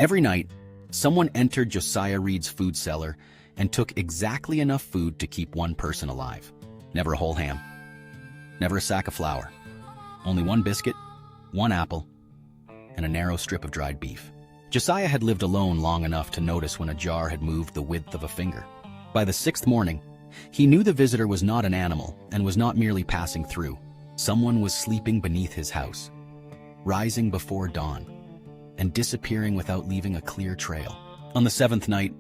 Every night, someone entered Josiah Reed's food cellar and took exactly enough food to keep one person alive. Never a whole ham. Never a sack of flour. Only one biscuit, one apple, and a narrow strip of dried beef. Josiah had lived alone long enough to notice when a jar had moved the width of a finger. By the sixth morning, he knew the visitor was not an animal and was not merely passing through. Someone was sleeping beneath his house, rising before dawn, and disappearing without leaving a clear trail. On the seventh night,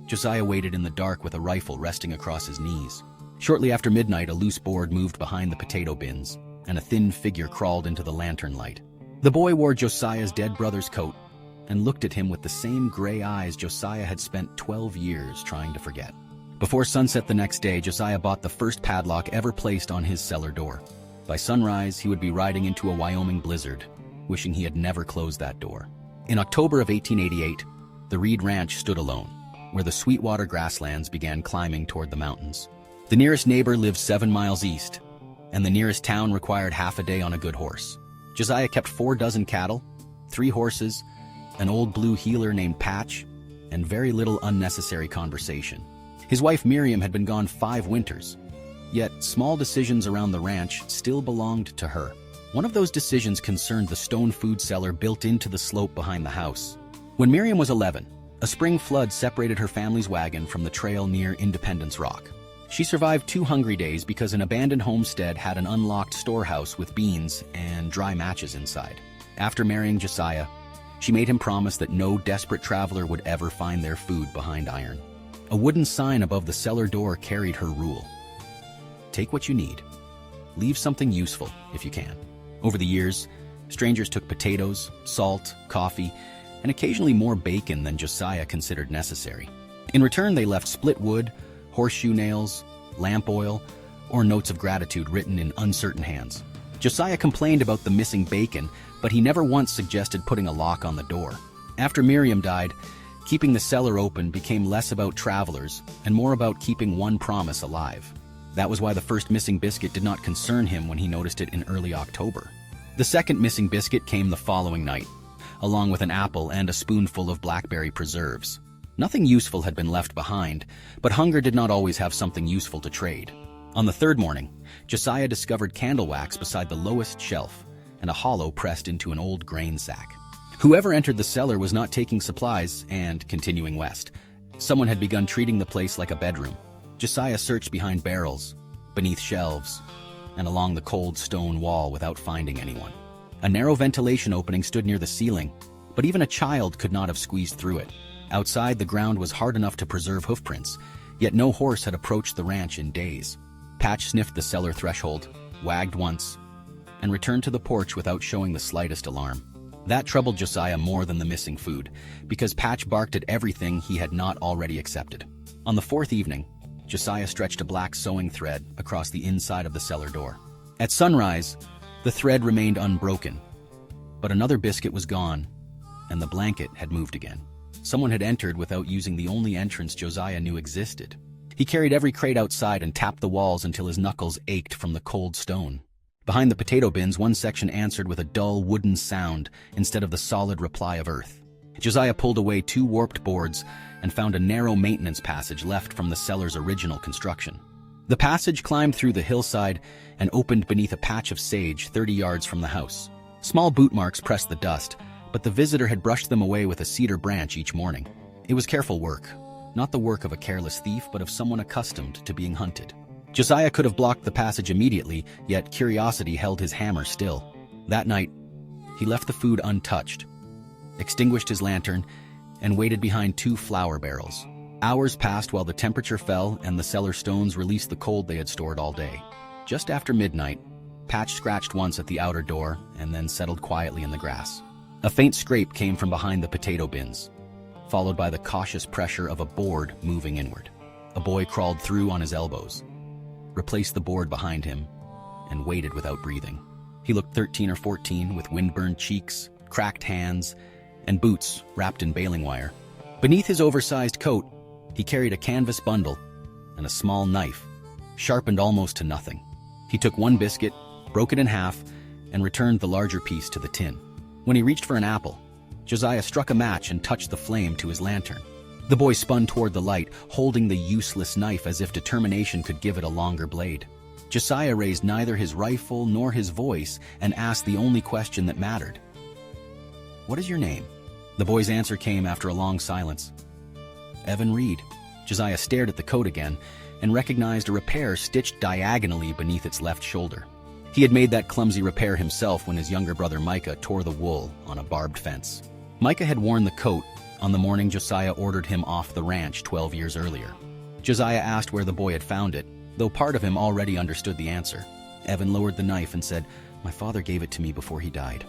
Josiah waited in the dark with a rifle resting across his knees. Shortly after midnight, a loose board moved behind the potato bins, and a thin figure crawled into the lantern light. The boy wore Josiah's dead brother's coat and looked at him with the same gray eyes Josiah had spent 12 years trying to forget. Before sunset the next day, Josiah bought the first padlock ever placed on his cellar door. By sunrise, he would be riding into a Wyoming blizzard, wishing he had never closed that door. In October of 1888, the Reed Ranch stood alone, where the Sweetwater grasslands began climbing toward the mountains. The nearest neighbor lived 7 miles east, and the nearest town required half a day on a good horse. Josiah kept 4 dozen cattle, 3 horses, an old blue heeler named Patch, and very little unnecessary conversation. His wife Miriam had been gone 5 winters, yet small decisions around the ranch still belonged to her. One of those decisions concerned the stone food cellar built into the slope behind the house. When Miriam was 11, a spring flood separated her family's wagon from the trail near Independence Rock. She survived 2 hungry days because an abandoned homestead had an unlocked storehouse with beans and dry matches inside. After marrying Josiah, she made him promise that no desperate traveler would ever find their food behind iron. A wooden sign above the cellar door carried her rule. Take what you need. Leave something useful if you can. Over the years, strangers took potatoes, salt, coffee, and occasionally more bacon than Josiah considered necessary. In return, they left split wood, horseshoe nails, lamp oil, or notes of gratitude written in uncertain hands. Josiah complained about the missing bacon, but he never once suggested putting a lock on the door. After Miriam died, keeping the cellar open became less about travelers and more about keeping one promise alive. That was why the first missing biscuit did not concern him when he noticed it in early October. The second missing biscuit came the following night, along with an apple and a spoonful of blackberry preserves. Nothing useful had been left behind, but hunger did not always have something useful to trade. On the third morning, Josiah discovered candle wax beside the lowest shelf and a hollow pressed into an old grain sack. Whoever entered the cellar was not taking supplies, and, continuing west, someone had begun treating the place like a bedroom. Josiah searched behind barrels, beneath shelves, and along the cold stone wall without finding anyone. A narrow ventilation opening stood near the ceiling, but even a child could not have squeezed through it. Outside, the ground was hard enough to preserve hoofprints, yet no horse had approached the ranch in days. Patch sniffed the cellar threshold, wagged once, and returned to the porch without showing the slightest alarm. That troubled Josiah more than the missing food, because Patch barked at everything he had not already accepted. On the 4th evening, Josiah stretched a black sewing thread across the inside of the cellar door. At sunrise, the thread remained unbroken, but another biscuit was gone, and the blanket had moved again. Someone had entered without using the only entrance Josiah knew existed. He carried every crate outside and tapped the walls until his knuckles ached from the cold stone. Behind the potato bins, one section answered with a dull wooden sound instead of the solid reply of earth. Josiah pulled away 2 warped boards and found a narrow maintenance passage left from the cellar's original construction. The passage climbed through the hillside and opened beneath a patch of sage 30 yards from the house. Small boot marks pressed the dust, but the visitor had brushed them away with a cedar branch each morning. It was careful work, not the work of a careless thief, but of someone accustomed to being hunted. Josiah could have blocked the passage immediately, yet curiosity held his hammer still. That night, he left the food untouched, extinguished his lantern, and waited behind 2 flour barrels. Hours passed while the temperature fell and the cellar stones released the cold they had stored all day. Just after midnight, Patch scratched once at the outer door and then settled quietly in the grass. A faint scrape came from behind the potato bins, followed by the cautious pressure of a board moving inward. A boy crawled through on his elbows, replaced the board behind him, and waited without breathing. He looked 13 or 14 with windburned cheeks, cracked hands, and boots wrapped in baling wire. Beneath his oversized coat, he carried a canvas bundle and a small knife, sharpened almost to nothing. He took 1 biscuit, broke it in half, and returned the larger piece to the tin. When he reached for an apple, Josiah struck a match and touched the flame to his lantern. The boy spun toward the light, holding the useless knife as if determination could give it a longer blade. Josiah raised neither his rifle nor his voice and asked the only question that mattered. "What is your name?" The boy's answer came after a long silence. "Evan Reed." Josiah stared at the coat again and recognized a repair stitched diagonally beneath its left shoulder. He had made that clumsy repair himself when his younger brother Micah tore the wool on a barbed fence. Micah had worn the coat on the morning Josiah ordered him off the ranch 12 years earlier. Josiah asked where the boy had found it, though part of him already understood the answer. Evan lowered the knife and said, "My father gave it to me before he died."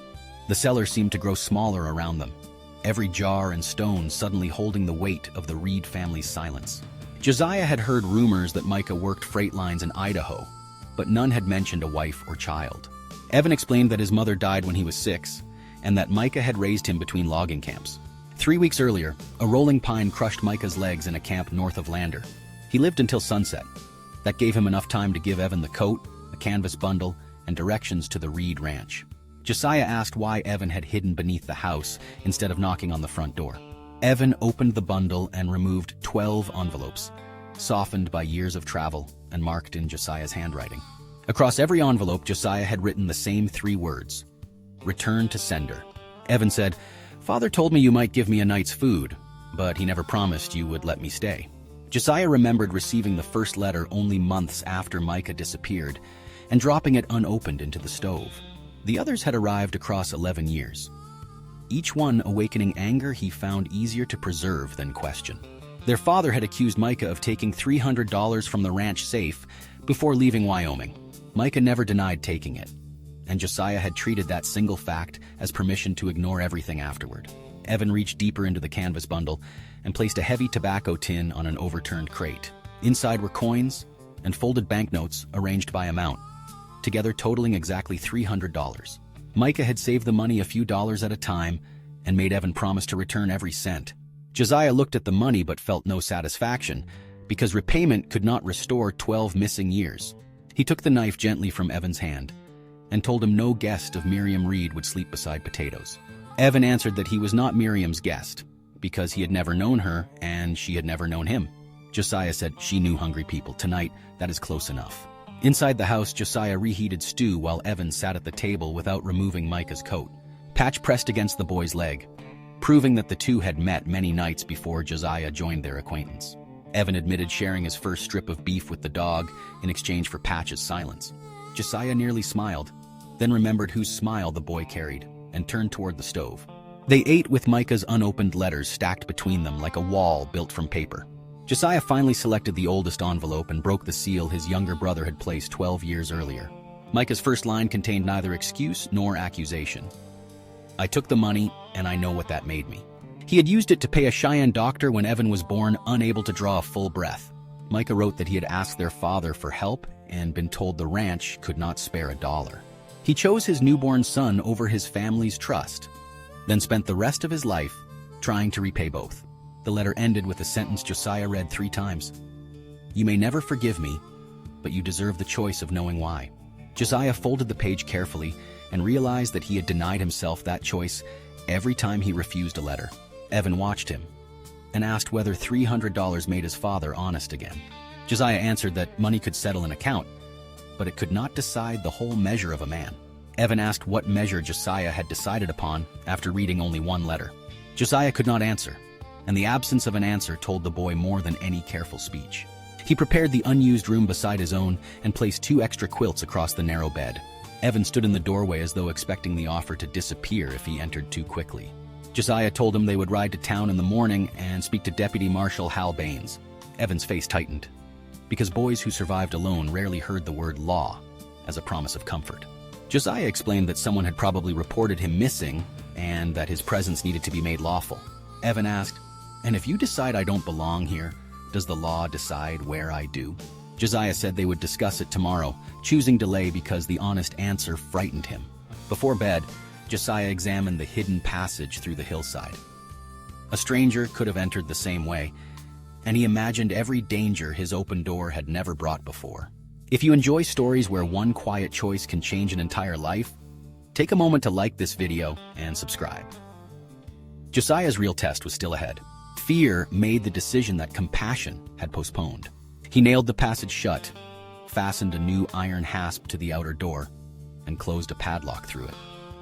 The cellar seemed to grow smaller around them, every jar and stone suddenly holding the weight of the Reed family's silence. Josiah had heard rumors that Micah worked freight lines in Idaho, but none had mentioned a wife or child. Evan explained that his mother died when he was 6, and that Micah had raised him between logging camps. 3 weeks earlier, a rolling pine crushed Micah's legs in a camp north of Lander. He lived until sunset. That gave him enough time to give Evan the coat, a canvas bundle, and directions to the Reed Ranch. Josiah asked why Evan had hidden beneath the house instead of knocking on the front door. Evan opened the bundle and removed 12 envelopes, softened by years of travel and marked in Josiah's handwriting. Across every envelope, Josiah had written the same 3 words: "Return to sender." Evan said, "Father told me you might give me a night's food, but he never promised you would let me stay." Josiah remembered receiving the first letter only months after Micah disappeared and dropping it unopened into the stove. The others had arrived across 11 years, each one awakening anger he found easier to preserve than question. Their father had accused Micah of taking $300 from the ranch safe before leaving Wyoming. Micah never denied taking it, and Josiah had treated that single fact as permission to ignore everything afterward. Evan reached deeper into the canvas bundle and placed a heavy tobacco tin on an overturned crate. Inside were coins and folded banknotes arranged by amount, together totaling exactly $300. Micah had saved the money a few dollars at a time and made Evan promise to return every cent. Josiah looked at the money but felt no satisfaction, because repayment could not restore 12 missing years. He took the knife gently from Evan's hand and told him no guest of Miriam Reed would sleep beside potatoes. Evan answered that he was not Miriam's guest, because he had never known her and she had never known him. Josiah said, "She knew hungry people. Tonight, that is close enough." Inside the house, Josiah reheated stew while Evan sat at the table without removing Micah's coat. Patch pressed against the boy's leg, proving that the two had met many nights before Josiah joined their acquaintance. Evan admitted sharing his first strip of beef with the dog in exchange for Patch's silence. Josiah nearly smiled, then remembered whose smile the boy carried, and turned toward the stove. They ate with Micah's unopened letters stacked between them like a wall built from paper. Josiah finally selected the oldest envelope and broke the seal his younger brother had placed 12 years earlier. Micah's first line contained neither excuse nor accusation. "I took the money, and I know what that made me." He had used it to pay a Cheyenne doctor when Evan was born, unable to draw a full breath. Micah wrote that he had asked their father for help and been told the ranch could not spare a dollar. He chose his newborn son over his family's trust, then spent the rest of his life trying to repay both. The letter ended with a sentence Josiah read 3 times. "You may never forgive me, but you deserve the choice of knowing why." Josiah folded the page carefully and realized that he had denied himself that choice every time he refused a letter. Evan watched him and asked whether $300 made his father honest again. Josiah answered that money could settle an account, but it could not decide the whole measure of a man. Evan asked what measure Josiah had decided upon after reading only 1 letter. Josiah could not answer, and the absence of an answer told the boy more than any careful speech. He prepared the unused room beside his own and placed 2 extra quilts across the narrow bed. Evan stood in the doorway as though expecting the offer to disappear if he entered too quickly. Josiah told him they would ride to town in the morning and speak to Deputy Marshal Hal Baines. Evan's face tightened, because boys who survived alone rarely heard the word law as a promise of comfort. Josiah explained that someone had probably reported him missing and that his presence needed to be made lawful. Evan asked, "And if you decide I don't belong here, does the law decide where I do?" Josiah said they would discuss it tomorrow, choosing delay because the honest answer frightened him. Before bed, Josiah examined the hidden passage through the hillside. A stranger could have entered the same way, and he imagined every danger his open door had never brought before. If you enjoy stories where one quiet choice can change an entire life, take a moment to like this video and subscribe. Josiah's real test was still ahead. Fear made the decision that compassion had postponed. He nailed the passage shut, fastened a new iron hasp to the outer door, and closed a padlock through it.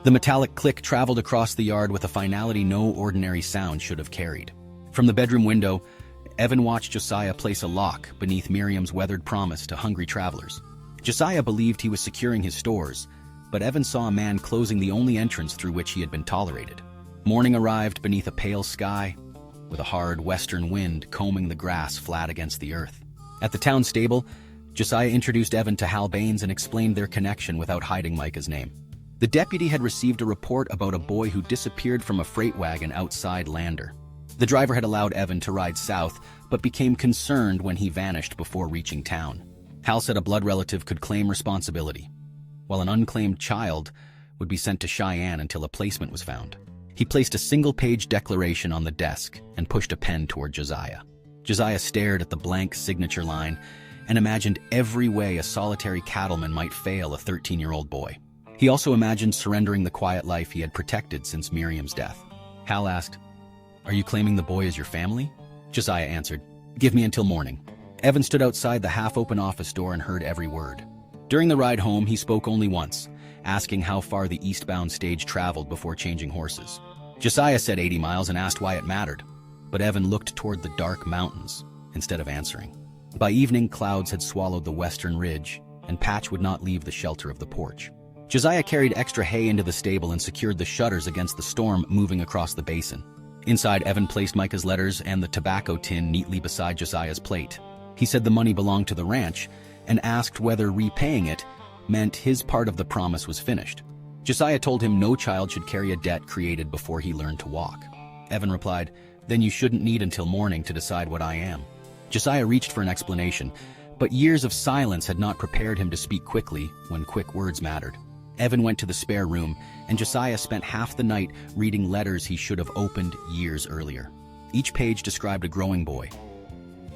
The metallic click traveled across the yard with a finality no ordinary sound should have carried. From the bedroom window, Evan watched Josiah place a lock beneath Miriam's weathered promise to hungry travelers. Josiah believed he was securing his stores, but Evan saw a man closing the only entrance through which he had been tolerated. Morning arrived beneath a pale sky, with a hard western wind combing the grass flat against the earth. At the town stable, Josiah introduced Evan to Hal Baines and explained their connection without hiding Micah's name. The deputy had received a report about a boy who disappeared from a freight wagon outside Lander. The driver had allowed Evan to ride south, but became concerned when he vanished before reaching town. Hal said a blood relative could claim responsibility, while an unclaimed child would be sent to Cheyenne until a placement was found. He placed a single-page declaration on the desk and pushed a pen toward Josiah. Josiah stared at the blank signature line and imagined every way a solitary cattleman might fail a 13-year-old boy. He also imagined surrendering the quiet life he had protected since Miriam's death. Hal asked, "Are you claiming the boy as your family?" Josiah answered, "Give me until morning." Evan stood outside the half-open office door and heard every word. During the ride home, he spoke only once, asking how far the eastbound stage traveled before changing horses. Josiah said 80 miles and asked why it mattered, but Evan looked toward the dark mountains instead of answering. By evening, clouds had swallowed the western ridge, and Patch would not leave the shelter of the porch. Josiah carried extra hay into the stable and secured the shutters against the storm moving across the basin. Inside, Evan placed Micah's letters and the tobacco tin neatly beside Josiah's plate. He said the money belonged to the ranch and asked whether repaying it meant his part of the promise was finished. Josiah told him no child should carry a debt created before he learned to walk. Evan replied, "Then you shouldn't need until morning to decide what I am." Josiah reached for an explanation, but years of silence had not prepared him to speak quickly when quick words mattered. Evan went to the spare room, and Josiah spent half the night reading letters he should have opened years earlier. Each page described a growing boy,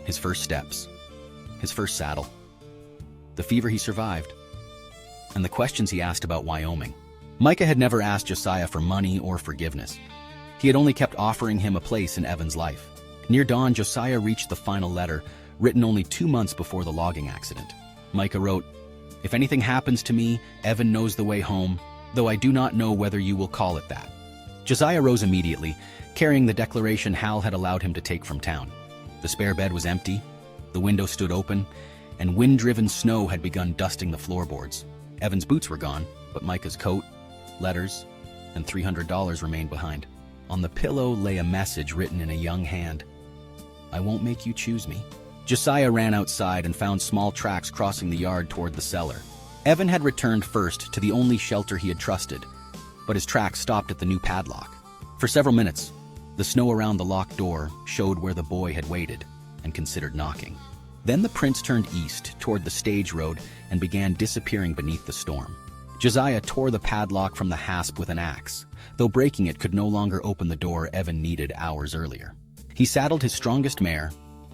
his first steps, his first saddle, the fever he survived, and the questions he asked about Wyoming. Micah had never asked Josiah for money or forgiveness. He had only kept offering him a place in Evan's life. Near dawn, Josiah reached the final letter, written only 2 months before the logging accident. Micah wrote, "If anything happens to me, Evan knows the way home, though I do not know whether you will call it that." Josiah rose immediately, carrying the declaration Hal had allowed him to take from town. The spare bed was empty, the window stood open, and wind-driven snow had begun dusting the floorboards. Evan's boots were gone, but Micah's coat, letters, and $300 remained behind. On the pillow lay a message written in a young hand. "I won't make you choose me." Josiah ran outside and found small tracks crossing the yard toward the cellar. Evan had returned first to the only shelter he had trusted, but his tracks stopped at the new padlock. For several minutes, the snow around the locked door showed where the boy had waited and considered knocking. Then the prints turned east toward the stage road and began disappearing beneath the storm. Josiah tore the padlock from the hasp with an axe, though breaking it could no longer open the door Evan needed hours earlier. He saddled his strongest mare,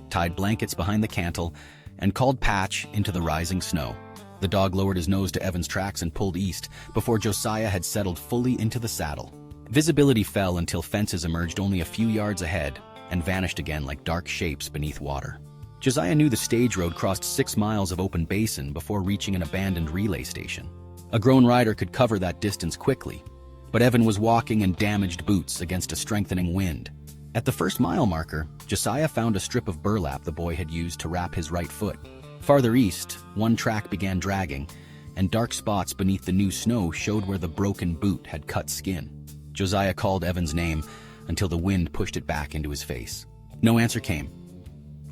tied blankets behind the cantle, and called Patch into the rising snow. The dog lowered his nose to Evan's tracks and pulled east before Josiah had settled fully into the saddle. Visibility fell until fences emerged only a few yards ahead and vanished again like dark shapes beneath water. Josiah knew the stage road crossed 6 miles of open basin before reaching an abandoned relay station. A grown rider could cover that distance quickly, but Evan was walking in damaged boots against a strengthening wind. At the first mile marker, Josiah found a strip of burlap the boy had used to wrap his right foot. Farther east, one track began dragging, and dark spots beneath the new snow showed where the broken boot had cut skin. Josiah called Evan's name until the wind pushed it back into his face. No answer came.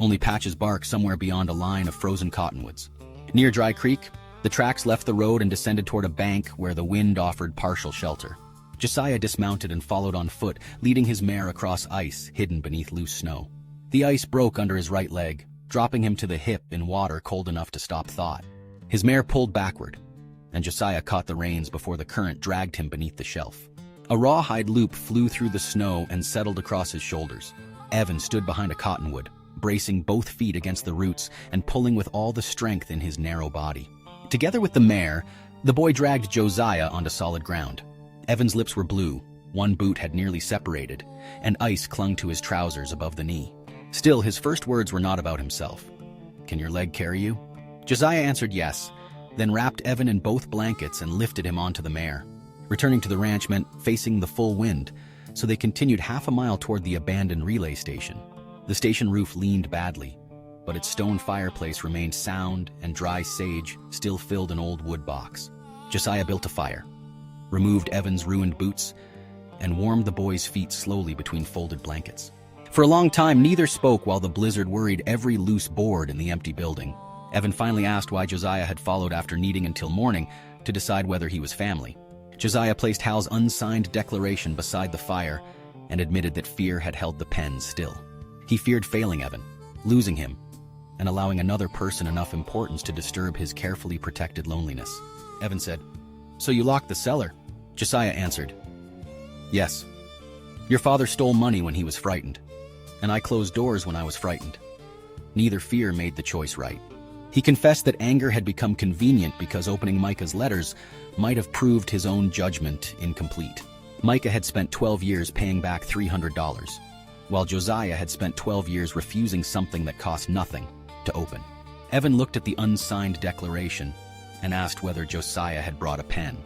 Only Patch's bark somewhere beyond a line of frozen cottonwoods. Near Dry Creek, the tracks left the road and descended toward a bank where the wind offered partial shelter. Josiah dismounted and followed on foot, leading his mare across ice hidden beneath loose snow. The ice broke under his right leg, dropping him to the hip in water cold enough to stop thought. His mare pulled backward, and Josiah caught the reins before the current dragged him beneath the shelf. A rawhide loop flew through the snow and settled across his shoulders. Evan stood behind a cottonwood, bracing both feet against the roots and pulling with all the strength in his narrow body. Together with the mare, the boy dragged Josiah onto solid ground. Evan's lips were blue, One boot had nearly separated, and ice clung to his trousers above the knee. Still, his first words were not about himself. "Can your leg carry you?" Josiah answered yes, then wrapped Evan in both blankets and lifted him onto the mare. Returning to the ranch meant facing the full wind, so they continued half a mile toward the abandoned relay station. The station roof leaned badly, but its stone fireplace remained sound, and dry sage still filled an old wood box. Josiah built a fire, removed Evan's ruined boots, and warmed the boy's feet slowly between folded blankets. For a long time, neither spoke while the blizzard worried every loose board in the empty building. Evan finally asked why Josiah had followed after needing until morning to decide whether he was family. Josiah placed Hal's unsigned declaration beside the fire and admitted that fear had held the pen still. He feared failing Evan, losing him, and allowing another person enough importance to disturb his carefully protected loneliness. Evan said, "So you locked the cellar?" Josiah answered, "Yes. Your father stole money when he was frightened, and I closed doors when I was frightened. Neither fear made the choice right." He confessed that anger had become convenient because opening Micah's letters might have proved his own judgment incomplete. Micah had spent 12 years paying back $300, while Josiah had spent 12 years refusing something that cost nothing to open. Evan looked at the unsigned declaration and asked whether Josiah had brought a pen.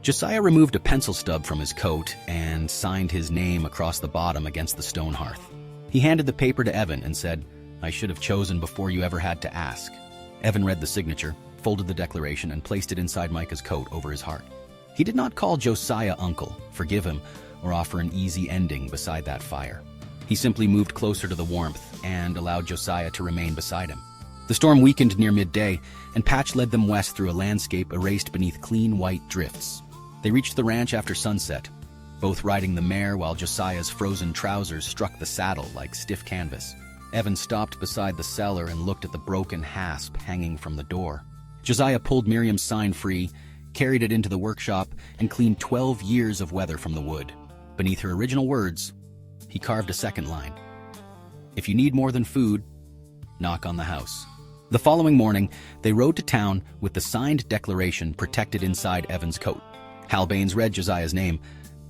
Josiah removed a pencil stub from his coat and signed his name across the bottom against the stone hearth. He handed the paper to Evan and said, "I should have chosen before you ever had to ask." Evan read the signature, folded the declaration, and placed it inside Micah's coat over his heart. He did not call Josiah uncle, forgive him, or offer an easy ending beside that fire. He simply moved closer to the warmth and allowed Josiah to remain beside him. The storm weakened near midday, and Patch led them west through a landscape erased beneath clean white drifts. They reached the ranch after sunset, both riding the mare while Josiah's frozen trousers struck the saddle like stiff canvas. Evan stopped beside the cellar and looked at the broken hasp hanging from the door. Josiah pulled Miriam's sign free, carried it into the workshop, and cleaned 12 years of weather from the wood. Beneath her original words, he carved a second line. "If you need more than food, knock on the house." The following morning, they rode to town with the signed declaration protected inside Evan's coat. Hal Baines read Josiah's name,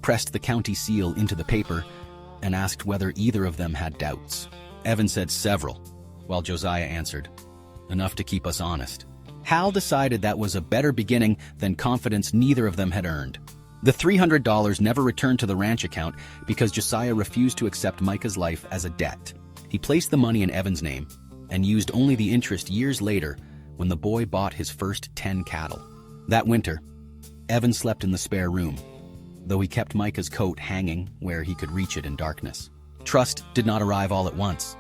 pressed the county seal into the paper, and asked whether either of them had doubts. Evan said several, while Josiah answered, "Enough to keep us honest." Hal decided that was a better beginning than confidence neither of them had earned. The $300 never returned to the ranch account because Josiah refused to accept Micah's life as a debt. He placed the money in Evan's name and used only the interest years later when the boy bought his first 10 cattle. That winter, Evan slept in the spare room, though he kept Micah's coat hanging where he could reach it in darkness. Trust did not arrive all at once.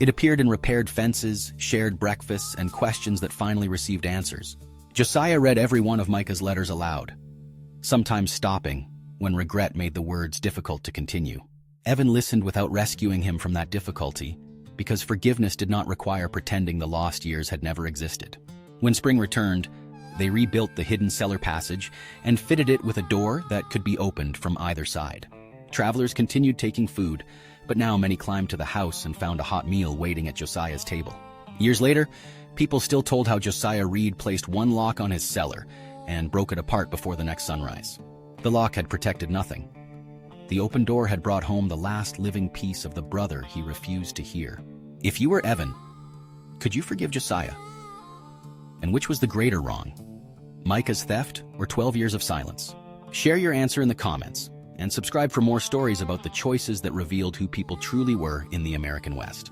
It appeared in repaired fences, shared breakfasts, and questions that finally received answers. Josiah read every one of Micah's letters aloud, sometimes stopping when regret made the words difficult to continue. Evan listened without rescuing him from that difficulty, because forgiveness did not require pretending the lost years had never existed. When spring returned, they rebuilt the hidden cellar passage and fitted it with a door that could be opened from either side. Travelers continued taking food, but now many climbed to the house and found a hot meal waiting at Josiah's table. Years later, people still told how Josiah Reed placed one lock on his cellar and broke it apart before the next sunrise. The lock had protected nothing. The open door had brought home the last living piece of the brother he refused to hear. If you were Evan, could you forgive Josiah? And which was the greater wrong, Micah's theft or 12 years of silence? Share your answer in the comments, and subscribe for more stories about the choices that revealed who people truly were in the American West.